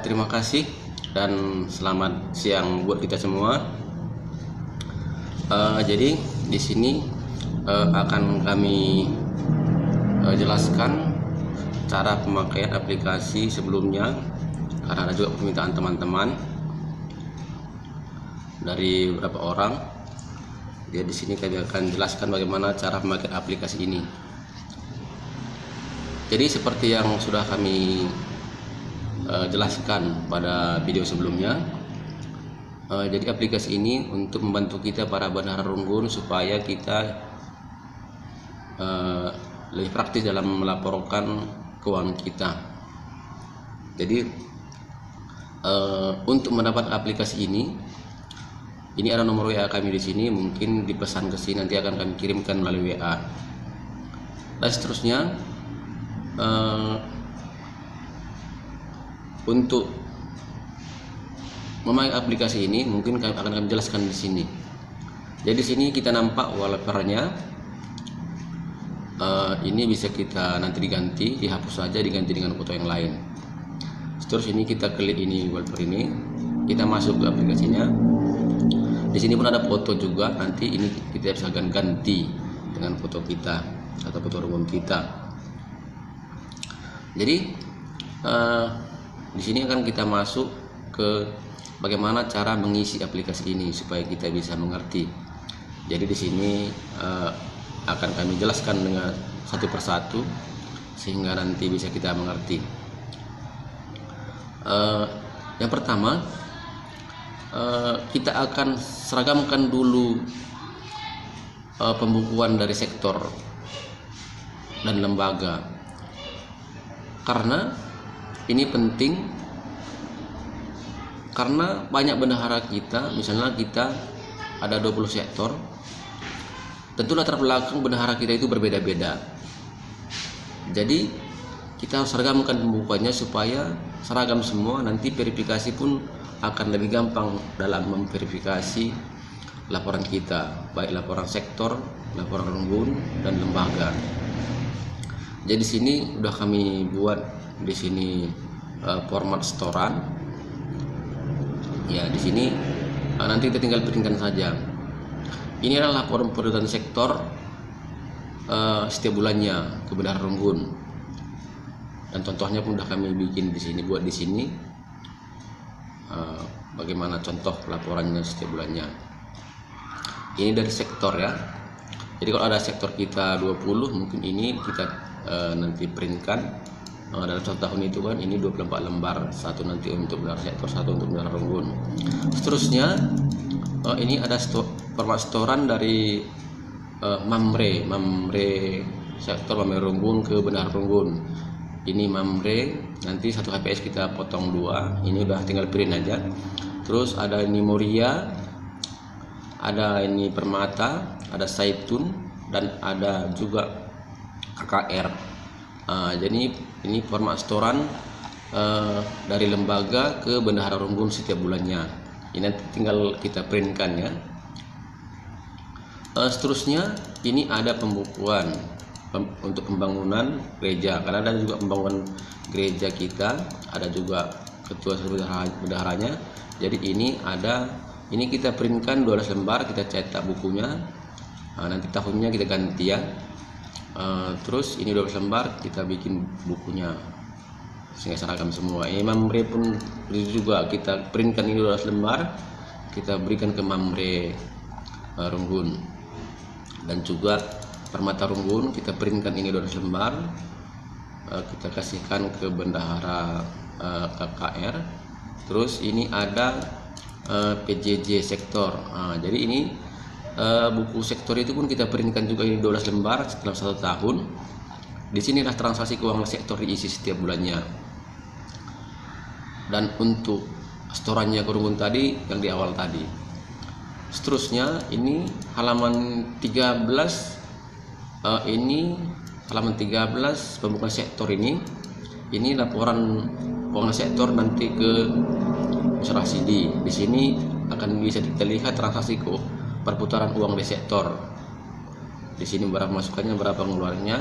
Terima kasih dan selamat siang buat kita semua. Jadi di sini akan kami jelaskan cara pemakaian aplikasi sebelumnya, karena ada juga permintaan teman-teman dari beberapa orang. Jadi di sini kami akan jelaskan bagaimana cara memakai aplikasi ini. Jadi seperti yang sudah kami jelaskan pada video sebelumnya, jadi aplikasi ini untuk membantu kita para bendahara Runggun supaya kita lebih praktis dalam melaporkan keuangan kita. Jadi untuk mendapat aplikasi ini ada nomor WA kami di sini, mungkin dipesan ke sini, nanti akan kami kirimkan melalui WA. Dan seterusnya untuk memakai aplikasi ini mungkin akan kami jelaskan di sini. Jadi di sini kita nampak wallpapernya. Ini bisa kita nanti diganti, dihapus saja, diganti dengan foto yang lain. Terus ini kita klik ini wallpaper ini, kita masuk ke aplikasinya. Di sini pun ada foto juga, nanti ini kita bisa ganti dengan foto kita atau foto Runggun kita. Jadi di sini akan kita masuk ke bagaimana cara mengisi aplikasi ini supaya kita bisa mengerti. Jadi di sini akan kami jelaskan dengan satu persatu sehingga nanti bisa kita mengerti. Yang pertama, kita akan seragamkan dulu pembukuan dari sektor dan lembaga, karena ini penting. Karena banyak bendahara kita, misalnya kita ada 20 sektor, tentu latar belakang bendahara kita itu berbeda-beda. Jadi kita harus seragamkan pembukuannya supaya seragam semua, nanti verifikasi pun akan lebih gampang dalam memverifikasi laporan kita, baik laporan sektor, laporan Runggun, dan lembaga. Jadi sini udah kami buat di sini format setoran. Ya, di sini nanti kita tinggal printkan saja. Ini adalah laporan pendataan sektor setiap bulannya ke Bendahara Runggun. Dan contohnya pun udah kami bikin di sini, buat di sini bagaimana contoh laporannya setiap bulannya. Ini dari sektor ya. Jadi kalau ada sektor kita 20, mungkin ini kita nanti printkan. Dalam satu tahun itu kan ini 24 lembar, satu nanti untuk bendahara sektor, satu untuk bendahara Runggun. Seterusnya ini ada format setoran dari Mamre sektor Mamre Runggun ke bendahara Runggun. Ini Mamre, nanti satu HPS kita potong 2, ini udah tinggal print aja. Terus ada ini Moria, ada ini Permata, ada Saitun, dan ada juga KKR. Jadi ini format setoran dari lembaga ke bendahara Runggun setiap bulannya. Ini nanti tinggal kita printkan ya. Seterusnya ini ada pembukuan untuk pembangunan gereja, karena ada juga pembangunan gereja kita, ada juga ketua bendaharanya. Jadi ini kita printkan 12 lembar, kita cetak bukunya. Nanti tahunnya kita ganti ya. Terus ini 12 lembar kita bikin bukunya sehingga seragam semua. Ini Mamre pun juga kita printkan ini 12 lembar, kita berikan ke Mamre Runggun. Dan juga Permata Runggun kita printkan ini 12 lembar, kita kasihkan ke bendahara KKR. Terus ini ada PJJ sektor. Jadi ini buku sektor itu pun kita printkan juga ini 12 lembar dalam 1 tahun. Di sini adalah transaksi keuangan sektor diisi setiap bulannya. Dan untuk setorannya ke Runggun tadi yang di awal tadi. Seterusnya ini halaman 13, ini halaman 13 pembukaan sektor ini laporan keuangan sektor nanti ke Musyawarah Sidi. Di sini akan bisa kita lihat transaksi perputaran uang di sektor. Di sini berapa masukannya, berapa pengeluarannya,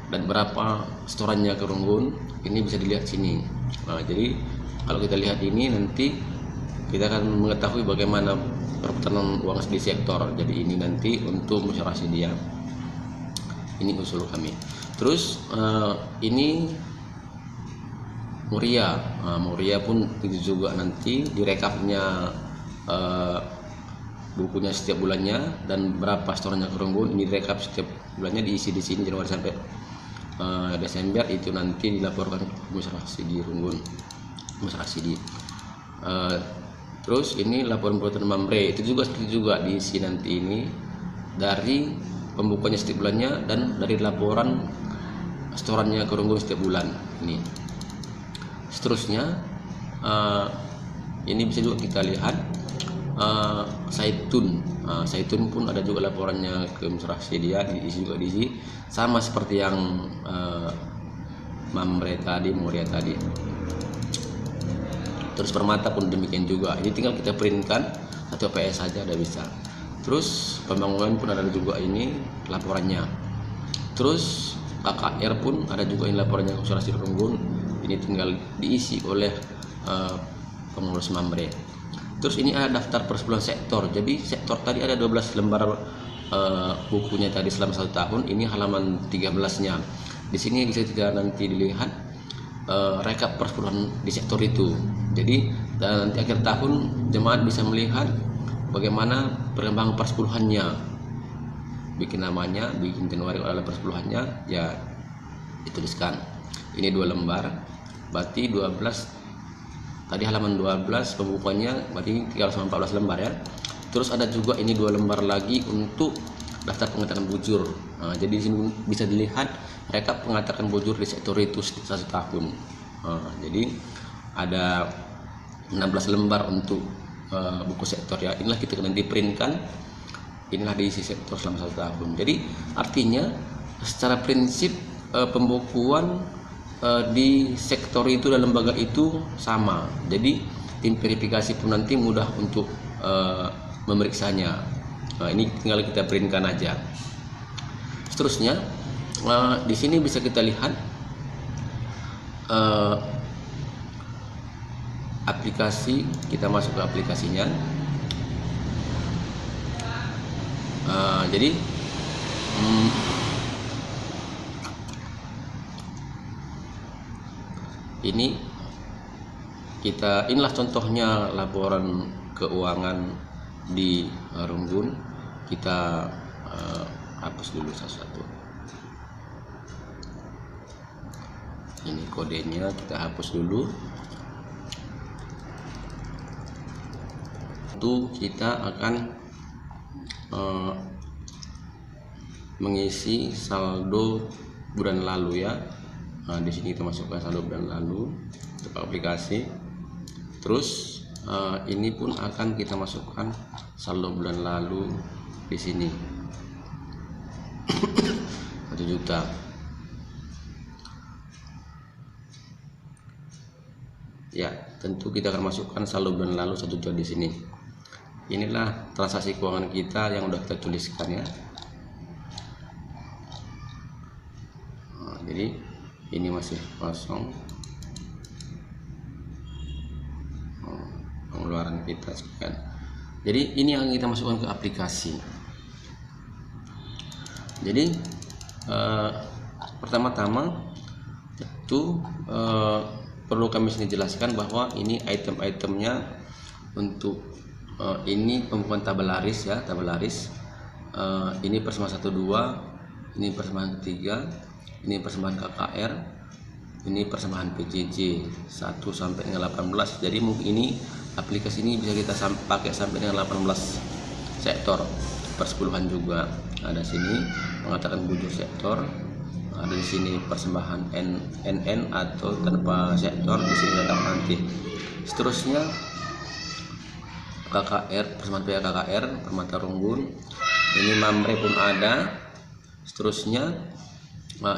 dan berapa setorannya ke Runggun. Ini bisa dilihat sini. Jadi Kalau kita lihat ini nanti kita akan mengetahui bagaimana perputaran uang di sektor. Jadi ini nanti untuk musyawarah sedia. Ini usul kami. Terus ini Muria. Muria pun itu juga nanti direkapnya bukunya setiap bulannya dan berapa setornya ke Runggun. Ini direkap setiap bulannya, diisi di sini Januari sampai Desember, itu nanti dilaporkan ke musyawarah sedi Runggun, musyawarah sedi. Terus ini laporan perputaran Mamre, itu juga diisi nanti ini dari pembukuannya setiap bulannya dan dari laporan setorannya ke Runggun setiap bulan ini. Seterusnya ini bisa juga kita lihat Saitun. Saitun pun ada juga laporannya ke musyawarah sedia, diisi juga diisi sama seperti yang Mamre tadi, Muria tadi. Terus Permata pun demikian juga. Ini tinggal kita printkan satu PS saja udah bisa. Terus pembangunan pun ada juga ini laporannya. Terus KKR pun ada juga ini laporannya ke musyawarah sedia Runggun. Ini tinggal diisi oleh pengurus Mamre. Terus ini ada daftar persepuluhan sektor. Jadi sektor tadi ada 12 lembar bukunya tadi selama 1 tahun. Ini halaman 13-nya. Di sini bisa kita nanti dilihat rekap persepuluhan di sektor itu. Jadi dan nanti akhir tahun jemaat bisa melihat bagaimana perkembangan persepuluhannya. Bikin namanya, bikin Januari adalah persepuluhannya, ya dituliskan. Ini 2 lembar, berarti 12. Tadi halaman 12 pembukuannya, berarti 314 lembar ya. Terus ada juga ini 2 lembar lagi untuk daftar pengatakan bujur. Jadi di sini bisa dilihat rekap pengatakan bujur di sektor itu 1 tahun. Jadi ada 16 lembar untuk buku sektor ya. Inilah kita nanti printkan. Inilah diisi sektor selama 1 tahun. Jadi artinya secara prinsip pembukuan di sektor itu dan lembaga itu sama. Jadi tim verifikasi pun nanti mudah untuk memeriksanya. Ini tinggal kita printkan aja. Seterusnya di sini bisa kita lihat aplikasi. Kita masuk ke aplikasinya. Jadi inilah contohnya laporan keuangan di Runggun. Kita hapus dulu satu-satu. Ini kodenya kita hapus dulu. Itu kita akan mengisi saldo bulan lalu ya. Di sini kita masukkan saldo bulan lalu untuk aplikasi. Terus ini pun akan kita masukkan saldo bulan lalu di sini 1 juta. Ya, tentu kita akan masukkan saldo bulan lalu 1 juta di sini. Inilah transaksi keuangan kita yang udah kita tuliskan ya. Jadi ini masih kosong. Pengeluaran kita sekian. Jadi ini yang kita masukkan ke aplikasi. Jadi pertama-tama itu perlu kami sini jelaskan bahwa ini item-itemnya untuk ini pembukuan tabelaris ya, tabelaris. Ini persembahan 1, 2, ini persembahan ketiga, ini persembahan KKR, ini persembahan PJJ 1 sampai dengan 18. Jadi mungkin ini aplikasi ini bisa kita pakai sampai dengan 18 sektor. Persepuluhan juga ada sini mengatakan bujur sektor. Ada di sini persembahan NN atau tanpa sektor, di sini datang nanti. Seterusnya KKR, persembahan PA KKR, Permata Runggun. Ini Mamre pun ada. Seterusnya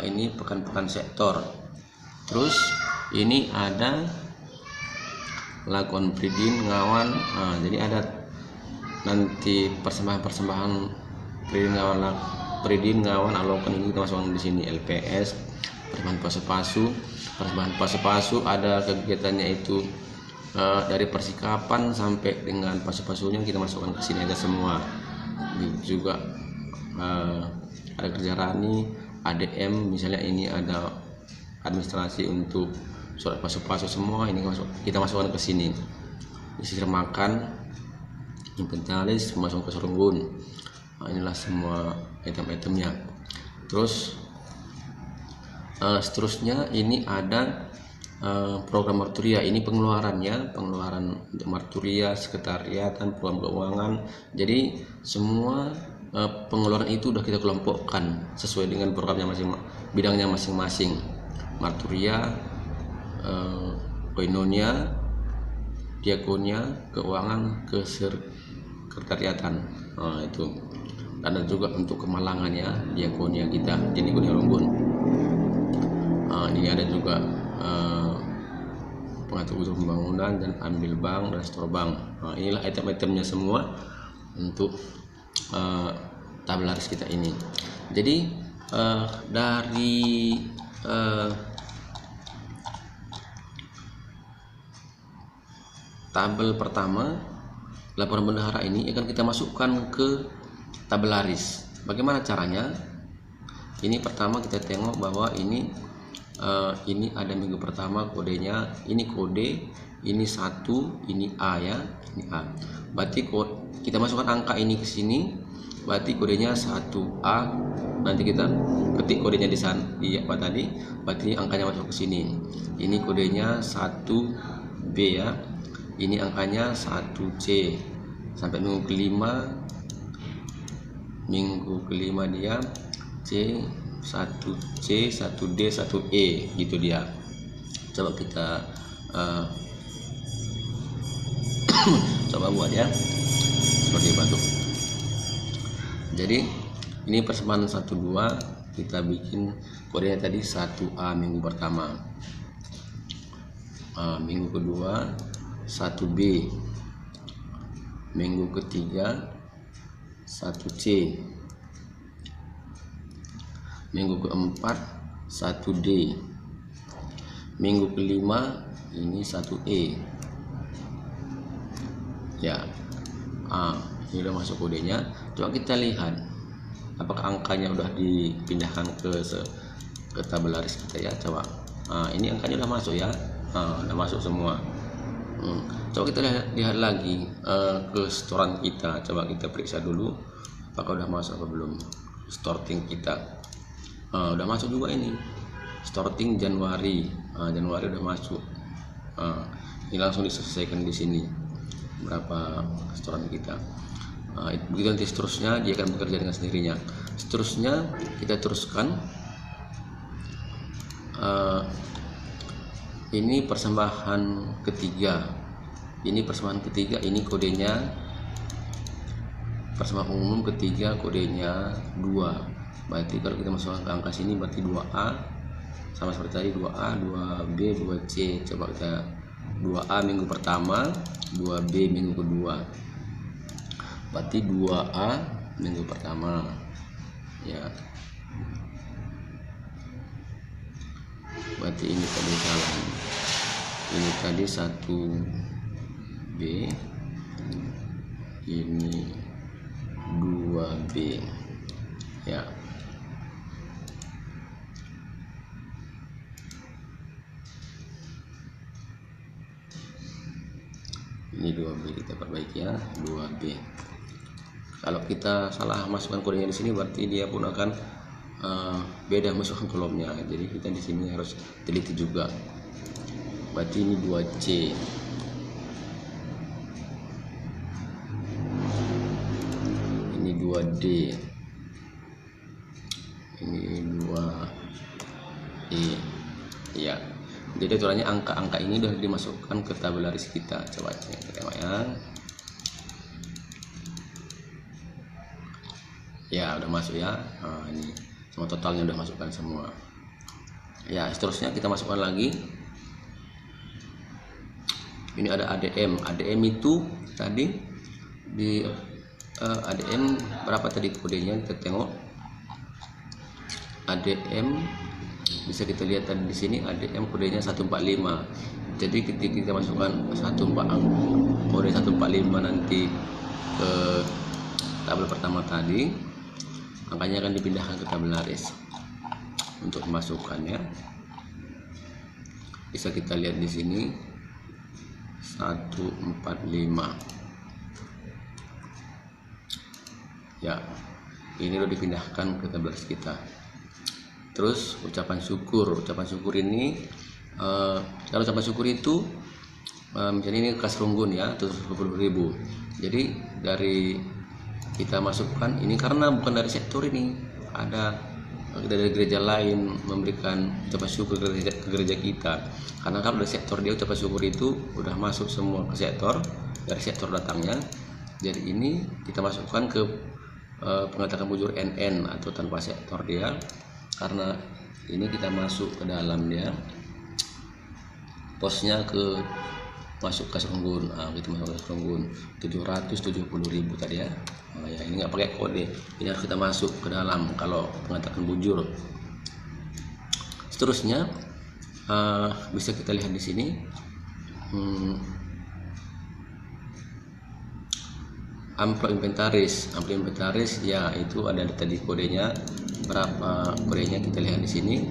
ini pekan-pekan sektor. Terus ini ada Lakon Pridin Ngawan. Jadi ada nanti persembahan Pridin Ngawan Alokan, ini kita masukkan di sini LPS, persembahan Pasu-Pasu. Persembahan Pasu-Pasu ada kegiatannya itu dari persikapan sampai dengan pasu-pasunya kita masukkan ke sini aja semua. Juga ada kerja rani, ADM, misalnya ini ada administrasi untuk surat pasu-pasu semua, ini kita masukkan ke sini. Sisir makan, inventaris, masuk ke serunggun. Inilah semua item-itemnya. Terus seterusnya ini ada program marturia. Ini pengeluaran untuk marturia, sekretariatan, program keuangan. Jadi semua pengeluaran itu udah kita kelompokkan sesuai dengan programnya bidangnya masing-masing. Marturia, koinonia, diakonia, keuangan, kesekretariatan. Itu. Dan ada juga untuk kemalangan ya, diakonia kita, diakonia Ronggun. Ini ada juga pengatur usaha pembangunan dan ambil bank dan store bank. Inilah item-itemnya semua untuk tabelaris kita ini. Jadi dari tabel pertama laporan bendahara ini akan kita masukkan ke tabelaris. Bagaimana caranya? Ini pertama kita tengok bahwa ini ada minggu pertama kodenya, ini kode, ini 1, ini A ya, ini A. Berarti kita masukkan angka ini ke sini, berarti kodenya 1A. Nanti kita ketik kodenya di sana, di apa tadi, berarti angkanya masuk ke sini. Ini kodenya 1B ya. Ini angkanya 1C sampai minggu kelima. Minggu kelima dia C, 1C, 1D, 1E gitu dia. Coba kita coba buat ya seperti batu. Jadi ini persamaan 1, 2 kita bikin kodenya tadi 1A minggu pertama, minggu kedua 1B, minggu ketiga 1C, minggu keempat 1D, minggu kelima ini 1E ya. Ini udah masuk kodenya. Coba kita lihat apakah angkanya udah dipindahkan ke tabelaris kita ya. Coba ini angkanya udah masuk ya, udah masuk semua. Coba kita lihat lagi ke storan kita. Coba kita periksa dulu apakah udah masuk atau belum storting kita. Udah masuk juga ini storting Januari. Januari udah masuk. Ini langsung diselesaikan di sini berapa storan kita. Begitu nanti seterusnya dia akan bekerja dengan sendirinya. Seterusnya kita teruskan. Ini persembahan ketiga. Ini persembahan ketiga, ini kodenya persembahan umum ketiga, kodenya 2. Berarti kalau kita masukkan ke angka sini berarti 2A, sama seperti tadi 2A, 2B, 2C. Coba kita 2A minggu pertama, 2B minggu kedua. Berarti 2A minggu pertama ya. Berarti ini tadi salah. Ini tadi 1B, ini 2B ya. Ini 2B kita perbaiki ya, 2B. Kalau kita salah masukkan kodenya di sini berarti dia pun akan beda masukkan kolomnya. Jadi kita di sini harus teliti juga. Berarti ini 2C. Ini 2D. Ini 2E. Ya. Jadi aturannya angka-angka ini sudah dimasukkan ke tabelaris kita. Coba kita tengok ya. Ya, udah masuk ya. Ini semua totalnya udah masukkan semua. Ya, seterusnya kita masukkan lagi. Ini ada ADM. ADM itu tadi di ADM berapa tadi kodenya, kita tengok. ADM bisa kita lihat tadi di sini ADM kodenya 145. Jadi ketika kita masukkan kode 145 nanti ke tabel pertama tadi, angkanya akan dipindahkan ke tabel laris. Untuk memasukkannya bisa kita lihat di sini 145 ya, ini udah dipindahkan ke tabel laris kita. Terus ucapan syukur ini kalau ucapan syukur itu misalnya ini kas Runggun ya 720.000. Jadi dari kita masukkan ini karena bukan dari sektor ini, ada dari gereja lain memberikan ucapan syukur ke gereja kita. Karena kalau dari sektor dia ucapan syukur itu udah masuk semua ke sektor, dari sektor datangnya. Jadi ini kita masukkan ke pengatakan bujur NN atau tanpa sektor dia, karena ini kita masuk ke dalam dia posnya ke masuk kas Runggun. Kita masuk kas Runggun 770.000 tadi ya. Ya ini nggak pakai kode, ini harus kita masuk ke dalam kalau pengatakan bujur. Seterusnya bisa kita lihat di sini amplop inventaris ya, itu ada tadi kodenya, berapa kodenya kita lihat di sini.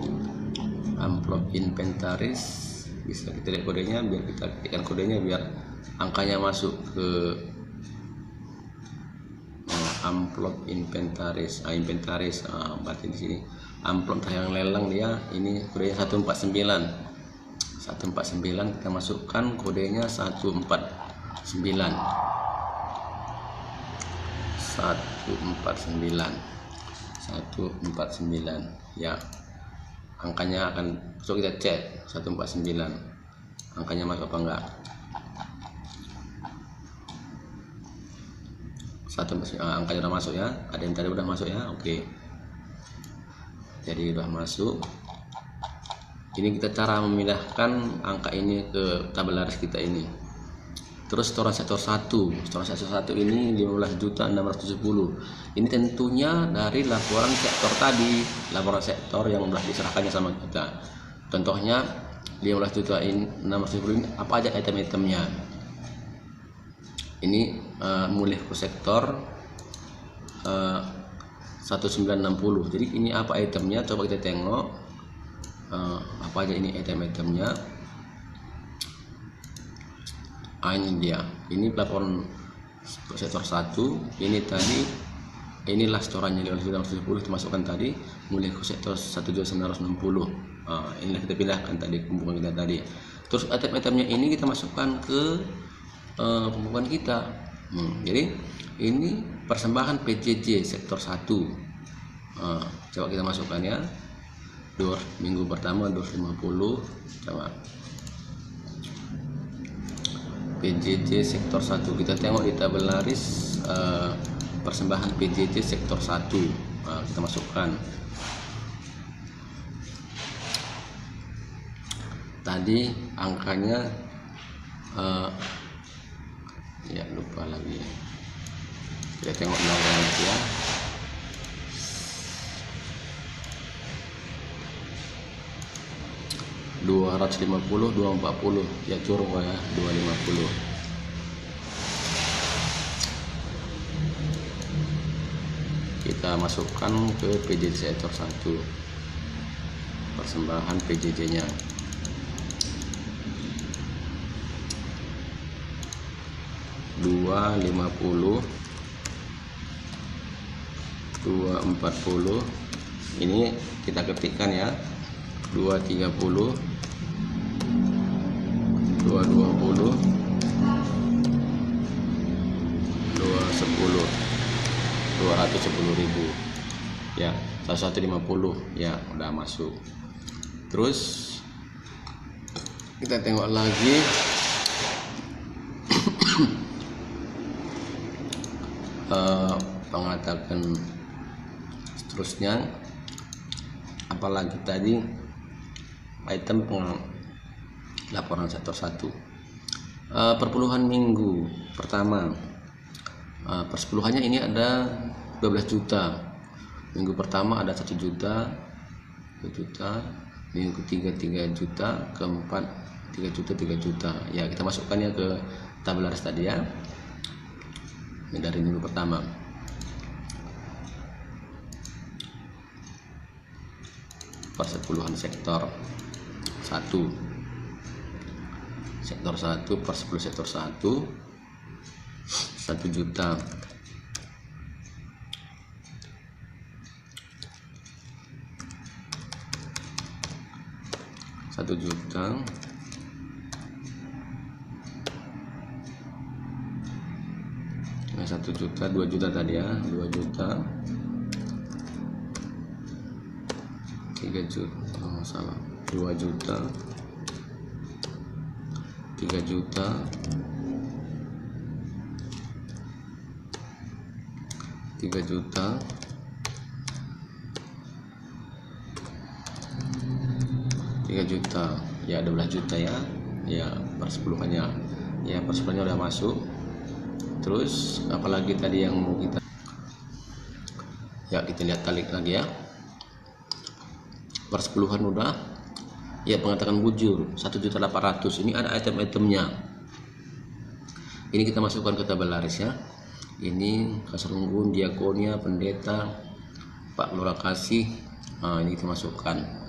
Amplop inventaris bisa kita lihat kodenya, biar kita ketikkan kodenya biar angkanya masuk ke amplop inventaris. Berarti di sini amplop yang lelang dia ini kodenya 149 kita masukkan kodenya 149 ya. Angkanya akan kita cek 149 angkanya masuk apa enggak. Angkanya udah masuk ya, ada yang tadi udah masuk ya. Oke, jadi udah masuk. Ini kita cara memindahkan angka ini ke tabel laris kita ini. Terus setoran sektor 1 ini 15.670. Ini tentunya dari laporan sektor tadi, laporan sektor yang sudah diserahkannya sama kita. Contohnya 15.670 ini apa aja item-itemnya. Ini mulai ke sektor 1960. Jadi ini apa itemnya, coba kita tengok apa aja ini item-itemnya. Ini dia, ini laporan sektor 1. Ini tadi inilah setorannya 15.670 dimasukkan tadi mulai ke sektor 1.960. Inilah kita pindahkan tadi pembukuan kita tadi. Terus item-itemnya ini kita masukkan ke pembukuan kita. Jadi ini persembahan PJJ sektor 1. Coba kita masukkan ya. Minggu pertama 250. Coba PJJ sektor 1, kita tengok di tabel laris persembahan PJJ sektor 1. Kita masukkan tadi angkanya ya lupa lagi, kita tengok lagi ya. $250, $240 ya, curug ya, 250. Kita masukkan ke PJJ sektor 1 persembahan PJJ nya 250, 240. Ini kita ketikkan ya, 230, 220, 210, 210.000 ya, 1150 ya, udah masuk. Terus kita tengok lagi pengatakan seterusnya apalagi tadi item laporan sektor 1. Perpuluhan minggu pertama, persepuluhannya ini ada 12 juta. Minggu pertama ada 1 juta, 2 juta, minggu ketiga 3 juta, keempat 3 juta 3 juta ya. Kita masukkannya ke tabularis tadi ya. Ini dari minggu pertama. Persepuluhan sektor 1, sektor 1 per 10 sektor 1 1 juta. Satu juta, nah, 1 juta, 2 juta tadi ya, 2 juta, 3 juta, oh, salah, 2 juta, 3 juta, 3 juta, 3 juta ya, 12 juta ya, ya persepuluhannya ya, persepuluhannya udah masuk. Terus apalagi tadi yang mau kita ya, kita lihat tarik lagi ya. Persepuluhan udah ya, pengatakan bujur 1.800.000. Ini ada item-itemnya, ini kita masukkan ke tabularis ya. Ini Kasrunggun, Diakonia, Pendeta, Pak Lurah Kasih. Nah, ini kita masukkan.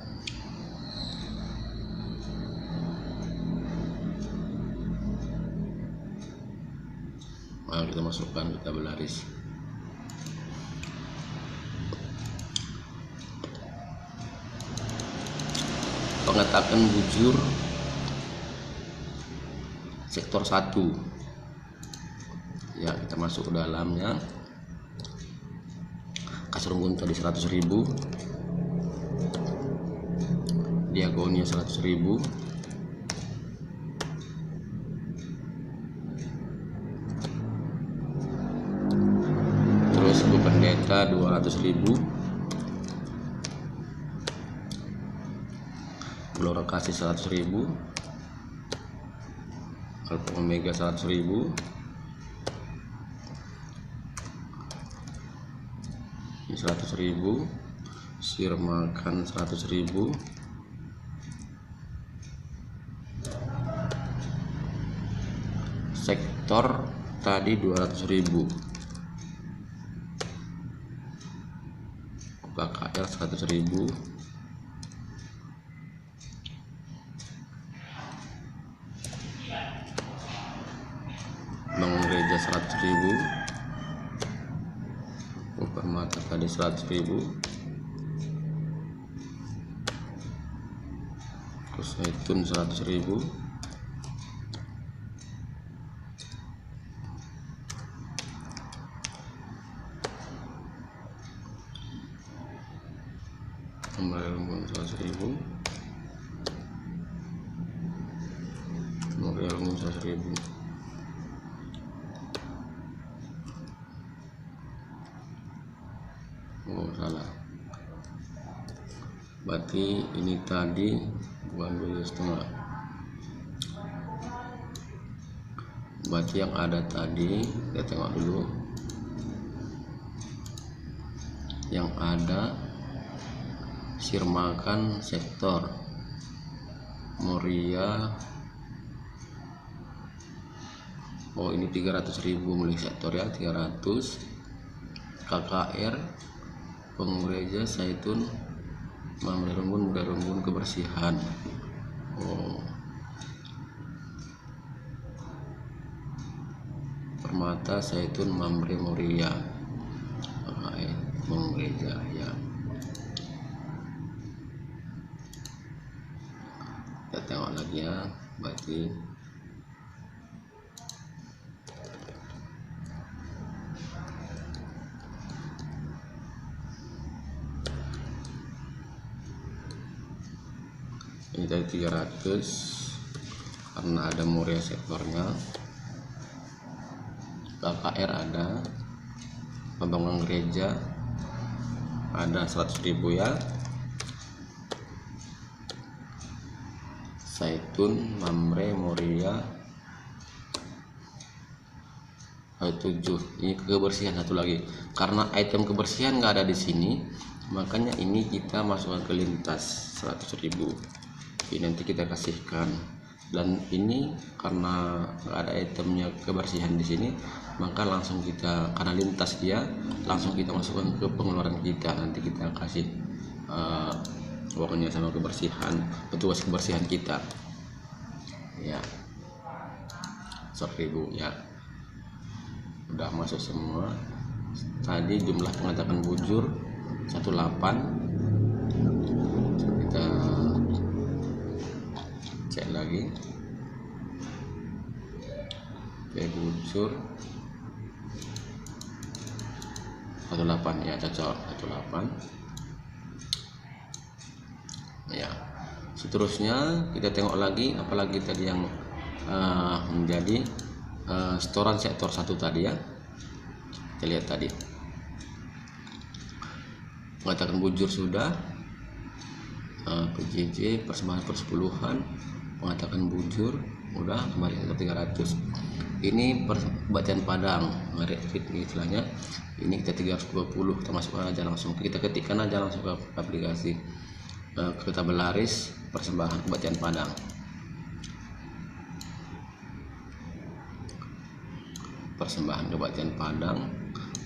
Nah, kita masukkan ke tabularis. Pengetakan bujur sektor 1 ya, kita masuk ke dalamnya. Kasrunggun tadi 100.000, Diakonia 100.000, terus Bu Pendeta 200.000, Lurah Kasih 100.000, Alfa Omega 100.000, ini 100.000, Sirmakan 100.000, sektor tadi 200.000, KKR 100.000, Bangun Gereja 100.000, Permata tadi 100.000, terus Zaitun 100.000, Rembun 100.000, Rembun 100.000. Oh, salah, berarti ini tadi bukan 2,5. Berarti yang ada tadi, kita tengok dulu. Yang ada Sirmakan sektor, Moria, oh ini 300.000 milik sektor ya, 300, KKR, Bangun Gereja, Zaitun, Mamre Rembun, Muda Rembun, Kebersihan. Oh, Permata, Zaitun, Mamre, Moria, KKR, Bangun Gereja ya. Kita tengok lagi ya, berarti ini tadi 300 karena ada Moria sektornya, KKR ada, Pembangunan Gereja ada 100.000 ya, Zaitun, Mamre, Moria 7. Ini kebersihan satu lagi, karena item kebersihan nggak ada di sini, makanya ini kita masukkan ke lintas 100.000. Ini nanti kita kasihkan Dan ini karena nggak ada itemnya kebersihan di sini, maka langsung kita, karena lintas dia, langsung kita masukkan ke pengeluaran kita. Nanti kita kasih uangnya sama kebersihan, petugas kebersihan kita ya. 1.000 ya, udah masuk semua. Tadi jumlah pengatakan bujur 18. Kita cek lagi. Oke, bujur 18 ya, cocok 18 ya. Seterusnya kita tengok lagi apalagi tadi yang menjadi setoran sektor 1 tadi ya. Kita lihat tadi mengatakan bujur sudah, PJJ persembahan persepuluhan mengatakan bujur udah, kemarin 300. Ini pembacaan Padang nge-read istilahnya, ini kita 320. Kita masukkan aja langsung, kita ketikkan aja langsung ke aplikasi ke tabel laris persembahan pembacaan Padang. Persembahan pembacaan Padang,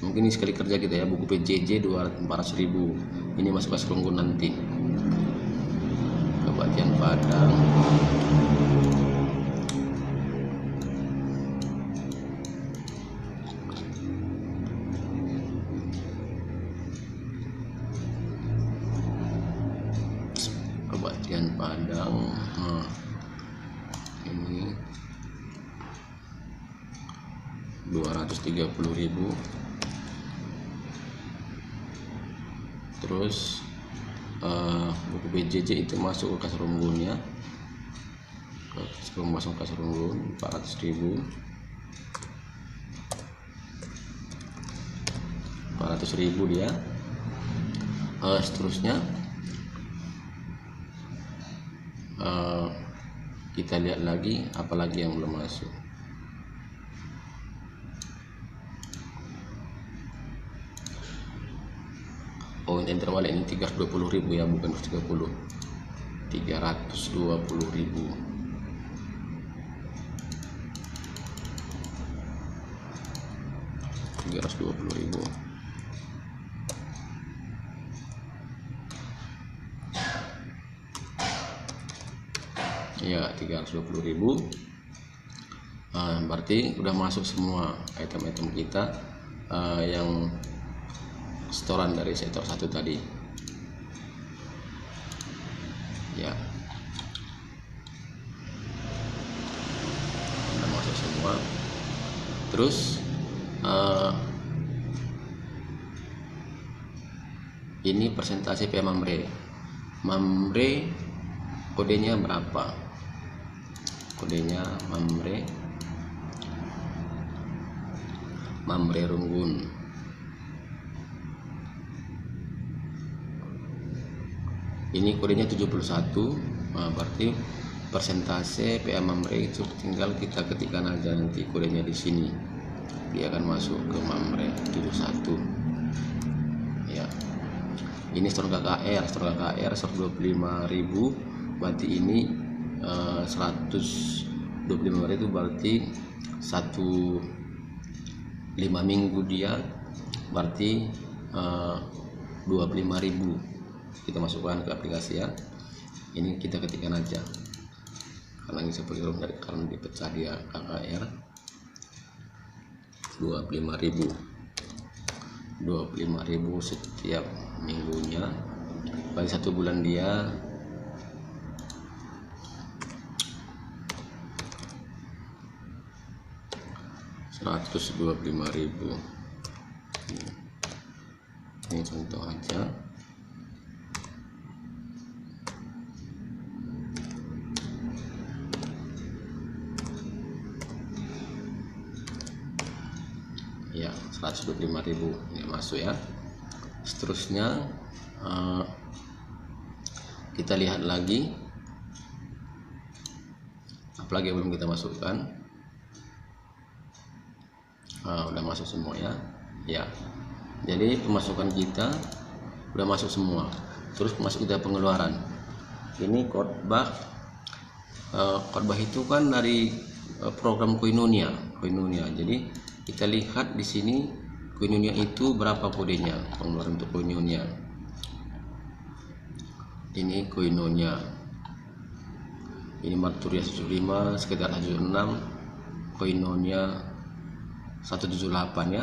mungkin ini sekali kerja kita ya. Buku PJJ 400.000, ini masuk ke serunggun nanti. Pembacaan Padang ini 230.000. Terus buku PJJ itu masuk ke kas runggunnya, sebelum masuk ke kas runggun 400.000. 400.000 dia. Seterusnya kita lihat lagi apalagi yang belum masuk. Oh, ini terwalik ini 320.000 ya, bukan 30. 320.000. Ya, 320.000. Berarti udah masuk semua item-item kita yang setoran dari sektor 1 tadi ya, udah masuk semua. Terus ini persentase PA Mamre kodenya berapa? Kodenya Mamre Runggun. Ini kodenya 71. Berarti persentase PA Mamre itu tinggal kita ketikkan aja nanti kodenya di sini, dia akan masuk ke Mamre 71 ya. Ini store KKR 125.000, berarti ini 125.000 itu berarti 5 minggu dia, berarti 25.000 kita masukkan ke aplikasi ya. Ini kita ketikkan aja karena ini seperti karena dipecah dia KKR 25.000 setiap minggunya, berarti 1 bulan dia 125.000. Ini contoh aja. Ya, 125.000 ini masuk ya. Seterusnya kita lihat lagi apalagi yang belum kita masukkan. Udah masuk semua ya. Ya, jadi pemasukan kita udah masuk semua. Terus masuk kita pengeluaran. Ini khotbah khotbah itu kan dari program Koinonia. Jadi kita lihat di sini Koinonia itu berapa kodenya, pengeluaran untuk Koinonia. Ini Koinonia. Ini Marturia 75, sekitar 76, Koinonia 178 ya.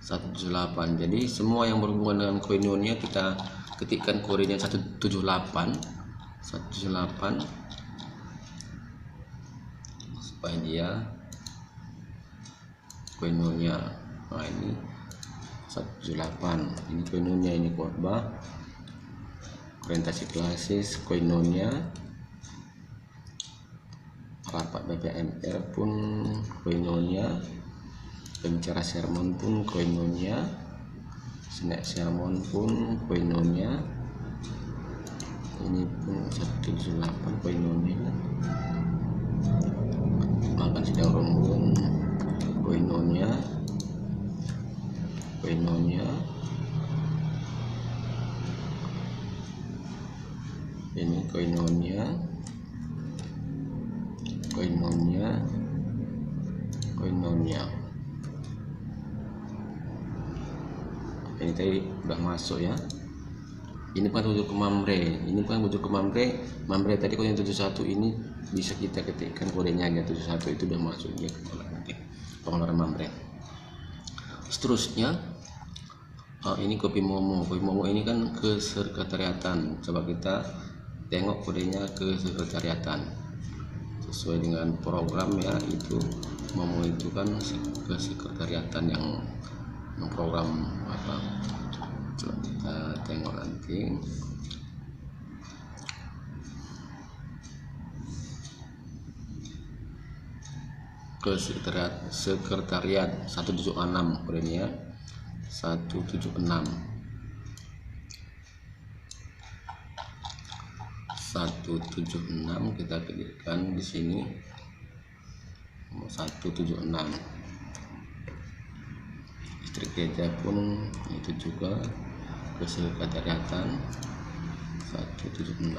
178. Jadi semua yang berhubungan dengan Koinonia kita ketikkan kodenya 178 supaya dia Koinonia. Nah ini 178, ini Koinonia, ini khotbah, orientasi klasis, Koinonia, rapat BPMR pun Koinonia, pembicara sermon pun Koinonia, snack sermon pun Koinonia, ini pun 178 Koinonia, makan sidang rombongan Koinonia, ini Koinonia, ini tadi udah masuk ya. Ini bukan rujuk ke Mamre, tadi kode yang 71 ini bisa kita ketikkan kodenya aja 71, itu udah masuk ya ke pengeluaran Mamre. Seterusnya ini kopi momo ini kan ke sekretariatan. Coba kita tengok kodenya ke sekretariatan sesuai dengan program ya. Itu momo itu kan ke sekretariatan yang program apa. Coba kita tengok nanti. Ke sekretariat 176 kodenya, 176 kita pilihkan di sini 176. Distrik gereja pun itu juga ke sekretariatan 176.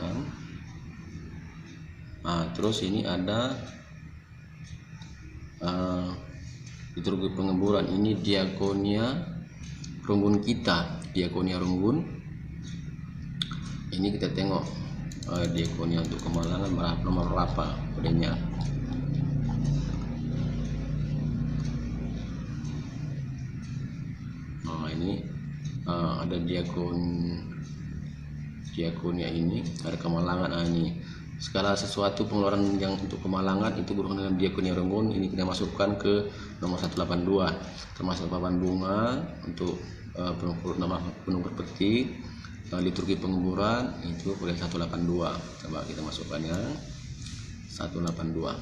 Nah terus ini ada liturgi pengemburan, ini diakonia Runggun kita, diakonia Runggun. Ini kita tengok diakonia untuk Kemalangan nomor berapa kodenya. Nah ini ada diakonia ini, ada Kemalangan. Nah ini segala sesuatu pengeluaran yang untuk Kemalangan itu berhubungan dengan diakonia Runggun, ini kita masukkan ke nomor 182, termasuk papan bunga untuk nama penuh peti, liturgi penguburan itu boleh 182. Coba kita masukkan ya 182.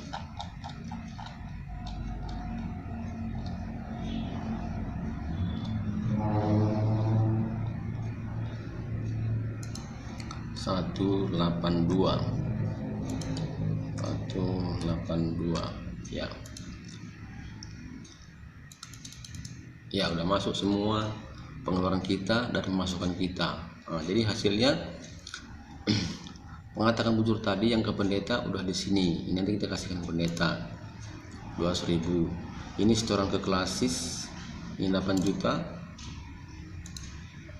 Ya udah masuk semua pengeluaran kita dan pemasukan kita. Nah, jadi hasilnya mengatakan bujur tadi yang ke pendeta udah di sini. Ini nanti kita kasihkan ke pendeta 200.000. Ini setoran ke klasis, ini 8 juta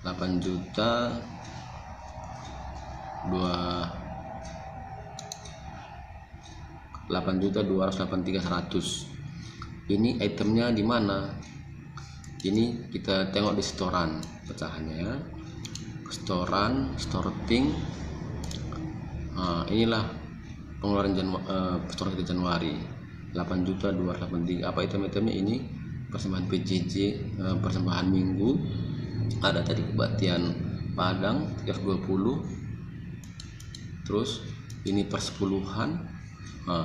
8.283.100. Ini itemnya di mana? Ini kita tengok di setoran pecahannya, storting. Inilah pengeluaran setoran kita Januari 8.283. Apa item-itemnya? Ini persembahan PJJ, persembahan minggu, ada tadi kebaktian Padang 320. Terus ini persepuluhan,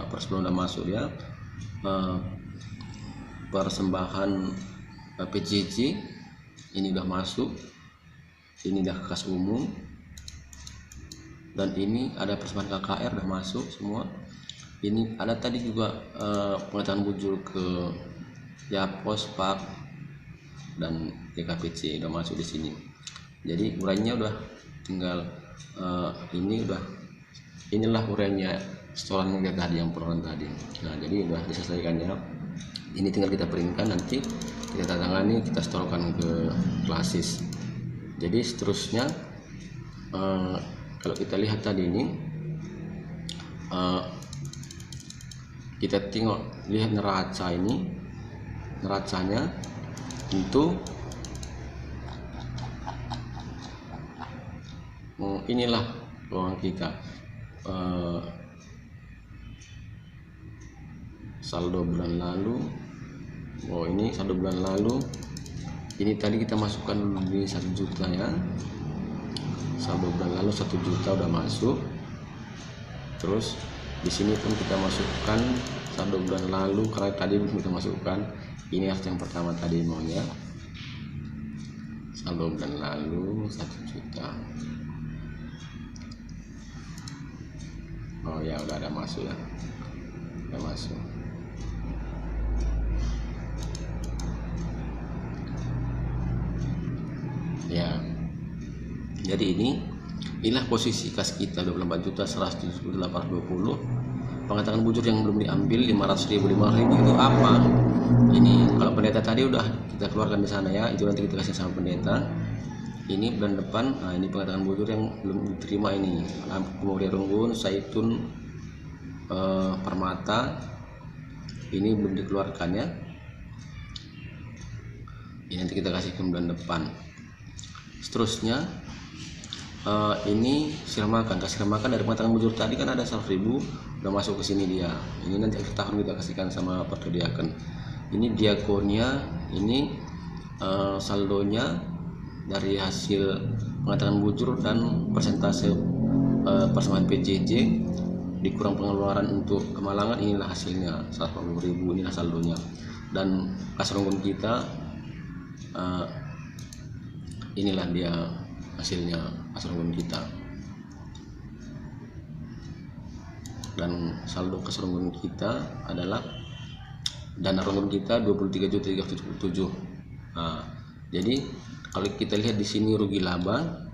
persepuluhan udah masuk ya. Persembahan PJJ ini udah masuk, ini udah kas umum, dan ini ada persembahan KKR udah masuk semua. Ini ada tadi juga pengetahuan bujur ke Yapos, Pak, dan GKPC udah masuk di sini. Jadi uraiannya udah tinggal inilah uraiannya setoran kita tadi yang perorangan tadi. Nah, jadi udah diselesaikannya. Ini tinggal kita printkan, nanti kita tangani, kita setorkan ke Klasis. Jadi seterusnya kalau kita lihat tadi ini, kita lihat neraca ini, neracanya untuk inilah uang kita. Saldo bulan lalu, ini saldo bulan lalu, ini tadi kita masukkan di 1 juta ya. Saldo bulan lalu 1 juta udah masuk. Terus di sini pun kita masukkan saldo bulan lalu, karena tadi kita masukkan ini harus yang pertama tadi maunya. Saldo bulan lalu 1 juta. Oh ya, udah ada masuk ya. Udah masuk. Ya. Jadi inilah posisi kas kita 24.178.20. Pengetahuan bujur yang belum diambil 500.000 itu apa? Ini kalau pendeta tadi udah kita keluarkan di sana ya, itu nanti kita kasih sama pendeta. Ini bulan depan, nah ini pengetahuan bujur yang belum diterima ini. Kemudian Runggun, Zaitun, Permata, ini belum dikeluarkan ya. Ini nanti kita kasih ke bulan depan. Seterusnya ini kasih makan dari pengetahuan bujur tadi kan ada 100.000 udah masuk ke sini dia. Ini nanti akhir tahun kita kasihkan sama Perdiaken. Ini diakonnya, ini saldonya dari hasil pengetahuan bujur dan persentase persamaan PJJ dikurang pengeluaran untuk kemalangan, inilah hasilnya 140.000, inilah saldonya. Dan kas Runggun kita inilah dia hasilnya kas Runggun kita. Dan saldo kas Runggun kita adalah dana Runggun kita 23.377. Nah, jadi kalau kita lihat di sini rugi laba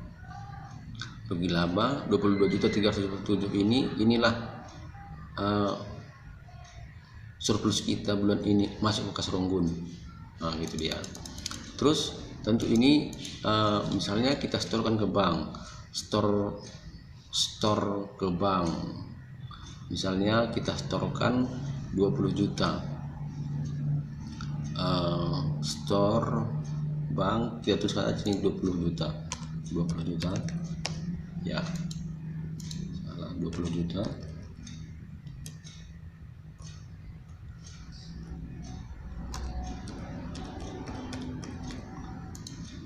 22.377 inilah surplus kita bulan ini masuk ke kas Runggun. Nah, gitu dia. Terus tentu ini misalnya kita setorkan ke bank, store ke bank, misalnya kita setorkan 20 juta, store bank kita tuliskan aja ini 20 juta ya, salah, 20 juta.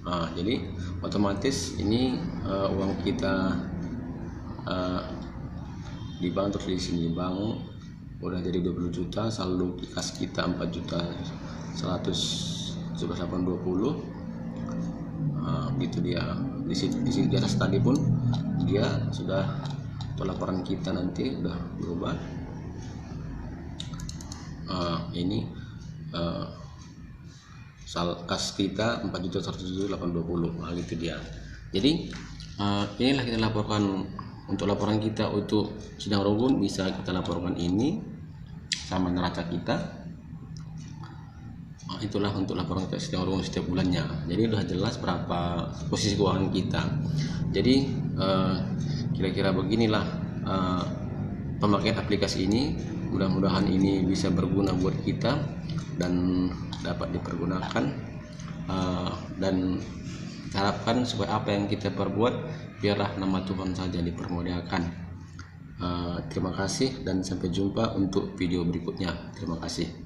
Nah, jadi otomatis ini uang kita di bank, terus di sini bank udah jadi 20 juta, saldo kas kita 4.111.820. Gitu dia. Di sini di atas tadi pun dia sudah, untuk laporan kita nanti udah berubah. Ini kas kita 4.107.820. Nah, gitu dia. Jadi inilah kita laporkan untuk laporan kita untuk sidang Runggun, bisa kita laporkan ini sama neraca kita. Itulah untuk laporan kita sidang Runggun setiap bulannya. Jadi udah jelas berapa posisi keuangan kita. Jadi kira-kira beginilah pemakaian aplikasi ini. Mudah-mudahan ini bisa berguna buat kita dan dapat dipergunakan, dan harapkan supaya apa yang kita perbuat biarlah nama Tuhan saja dipermuliakan. Terima kasih dan sampai jumpa untuk video berikutnya. Terima kasih.